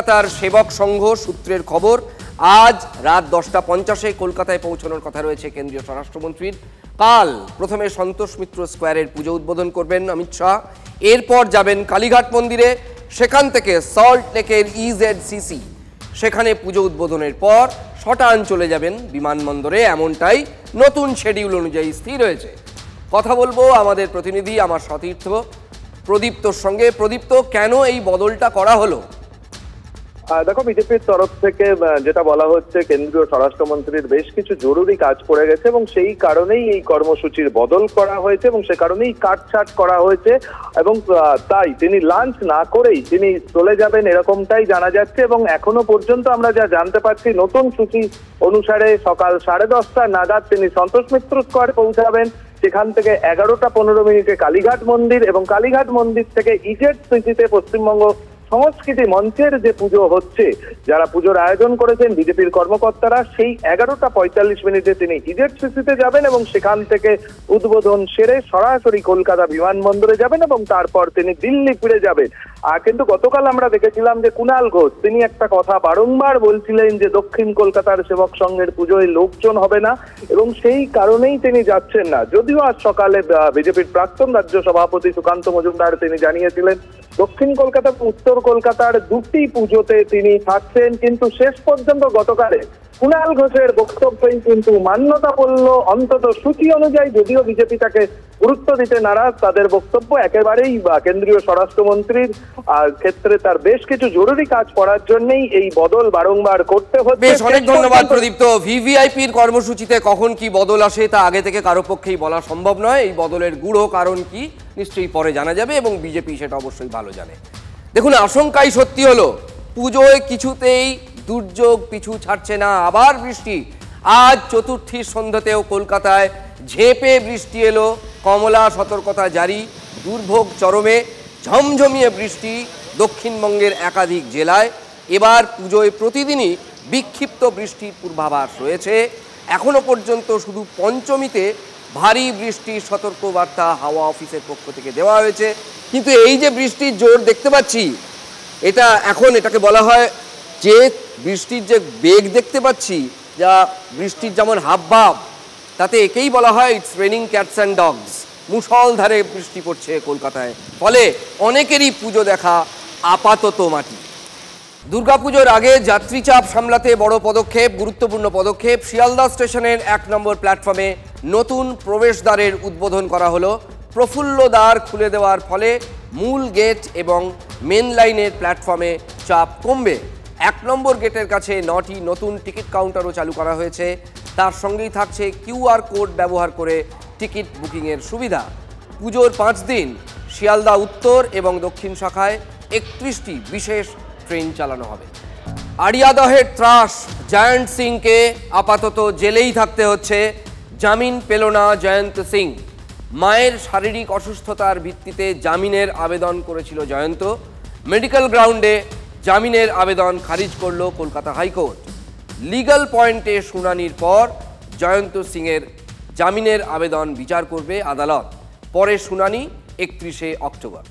কলকাতার সেবক সংঘ সূত্রের খবর আজ রাত 10:50 কলকাতায় পৌঁছানোর কথা রয়েছে কেন্দ্রীয় স্বরাষ্ট্রমন্ত্রীর। কাল প্রথমে সন্তোষ মিত্র স্কোয়ারের পুজো উদ্বোধন করবেন অমিত শাহ, এরপর যাবেন কালীঘাট মন্দিরে, সেখান থেকে সল্ট লেকের EZCC, সেখানে পুজো উদ্বোধনের পর শটান চলে যাবেন বিমানবন্দরে। এমনটাই নতুন শিডিউল অনুযায়ী স্থির হয়েছে। কথা বলবো আমাদের প্রতিনিধি আমার সতীর্থ প্রদীপ্তর সঙ্গে। প্রদীপ্ত, কেন এই বদলটা করা হলো? দেখো, বিজেপির তরফ থেকে যেটা বলা হচ্ছে, কেন্দ্রীয় স্বরাষ্ট্রমন্ত্রীর বেশ কিছু জরুরি কাজ পড়ে গেছে এবং সেই কারণেই এই কর্মসূচির বদল করা হয়েছে এবং সে কারণেই কাটছাট করা হয়েছে এবং তাই তিনি লাঞ্চ না করেই তিনি চলে যাবেন এরকমটাই জানা যাচ্ছে। এবং এখনো পর্যন্ত আমরা যা জানতে পারছি, নতুন সূচি অনুসারে সকাল 10:30 নাগাদ তিনি সন্তোষ মিত্র স্কোয়ারে পৌঁছাবেন। সেখান থেকে 11:15 কালীঘাট মন্দির এবং কালীঘাট মন্দির থেকে EZCC-তে পশ্চিমবঙ্গ সংস্কৃতি মঞ্চের যে পুজো হচ্ছে, যারা পুজোর আয়োজন করেছেন বিজেপির কর্মকর্তারা, সেই 11:45 তিনি EZCC-তে যাবেন এবং সেখান থেকে উদ্বোধন সেরে সরাসরি কলকাতা বিমানবন্দরে যাবেন এবং তারপর তিনি দিল্লি ফিরে যাবেন। কিন্তু গতকাল আমরা দেখেছিলাম যে কুণাল ঘোষ তিনি একটা কথা বারংবার বলছিলেন যে দক্ষিণ কলকাতার সেবক সংঘের পুজোয় লোকজন হবে না এবং সেই কারণেই তিনি যাচ্ছেন না। যদিও আজ সকালে বিজেপির প্রাক্তন রাজ্য সভাপতি সুকান্ত মজুমদার তিনি জানিয়েছিলেন দক্ষিণ কলকাতা উত্তর কলকাতার দুটি পুজোতে তিনি থাকছেন, কিন্তু শেষ পর্যন্ত গতকালে কুণাল ঘোষের বক্তব্যই কিন্তু মান্যতা বলল, অন্তত সূচি অনুযায়ী। যদিও বিজেপি তাকে গুরুত্ব দিতে নারাজ, তাদের বক্তব্য একেবারেই কেন্দ্রীয় স্বরাষ্ট্রমন্ত্রীর ক্ষেত্রে তার বেশ কিছু জরুরি কাজ করার জন্যই এই বদল বারংবার করতে হচ্ছে। বেশ, অনেক ধন্যবাদ প্রদীপ্ত। ভিভিআইপির কর্মসূচিতে কখন কি বদল আসে তা আগে থেকে কারো পক্ষেই বলা সম্ভব নয়। এই বদলের গূঢ় কারণ কি নিশ্চয়ই পরে জানা যাবে এবং বিজেপি সেটা অবশ্যই ভালো জানে। দেখুন, আশঙ্কাই সত্যি হলো, পুজোয় কিছুতেই দুর্যোগ পিছু ছাড়ছে না। আবার বৃষ্টি। আজ চতুর্থীর সন্ধ্যাতেও কলকাতায় ঝেঁপে বৃষ্টি এলো, কমলা সতর্কতা জারি, দুর্ভোগ চরমে, ঝমঝমিয়ে বৃষ্টি দক্ষিণবঙ্গের একাধিক জেলায়। এবার পুজোয় প্রতিদিনই বিক্ষিপ্ত বৃষ্টির পূর্বাভাস রয়েছে। এখনো পর্যন্ত শুধু পঞ্চমীতে ভারী বৃষ্টির সতর্কবার্তা হাওয়া অফিসের পক্ষ থেকে দেওয়া হয়েছে। কিন্তু এই যে বৃষ্টির জোর দেখতে পাচ্ছি, এটাকে বলা হয় যে বৃষ্টির যে বেগ দেখতে পাচ্ছি, যা বৃষ্টির যেমন হাবভাব, তাতে একেই বলা হয় it's raining cats and dogs. মুষলধারে বৃষ্টি পড়ছে কলকাতায়, ফলে অনেকেরই পুজো দেখা আপাতত মাটি। দুর্গাপুজোর আগে যাত্রী চাপ সামলাতে বড় পদক্ষেপ, গুরুত্বপূর্ণ পদক্ষেপ। শিয়ালদা স্টেশনের 1 নম্বর প্ল্যাটফর্মে নতুন প্রবেশদ্বারের উদ্বোধন করা হলো। প্রফুল্ল দ্বার খুলে দেওয়ার ফলে মূল গেট এবং মেন লাইনের প্ল্যাটফর্মে চাপ কমবে। 1 নম্বর গেটের কাছে 9টি নতুন টিকিট কাউন্টারও চালু করা হয়েছে। তার সঙ্গেই থাকছে QR কোড ব্যবহার করে টিকিট বুকিংয়ের সুবিধা। পুজোর 5 দিন শিয়ালদা উত্তর এবং দক্ষিণ শাখায় 31টি বিশেষ ট্রেন চালানো হবে। আড়িয়াদহের ত্রাস, জয়ন্ত সিংকে আপাতত জেলেই থাকতে হচ্ছে। জামিন পেল না জয়ন্ত সিং। মায়ের শারীরিক অসুস্থতার ভিত্তিতে জামিনের আবেদন করেছিল জয়ন্ত। মেডিকেল গ্রাউন্ডে জামিনের আবেদন খারিজ করল কলকাতা হাইকোর্ট। লিগ্যাল পয়েন্টে শুনানির পর জয়ন্ত সিংয়ের জামিনের আবেদন বিচার করবে আদালত। পরে শুনানি 31শে অক্টোবর।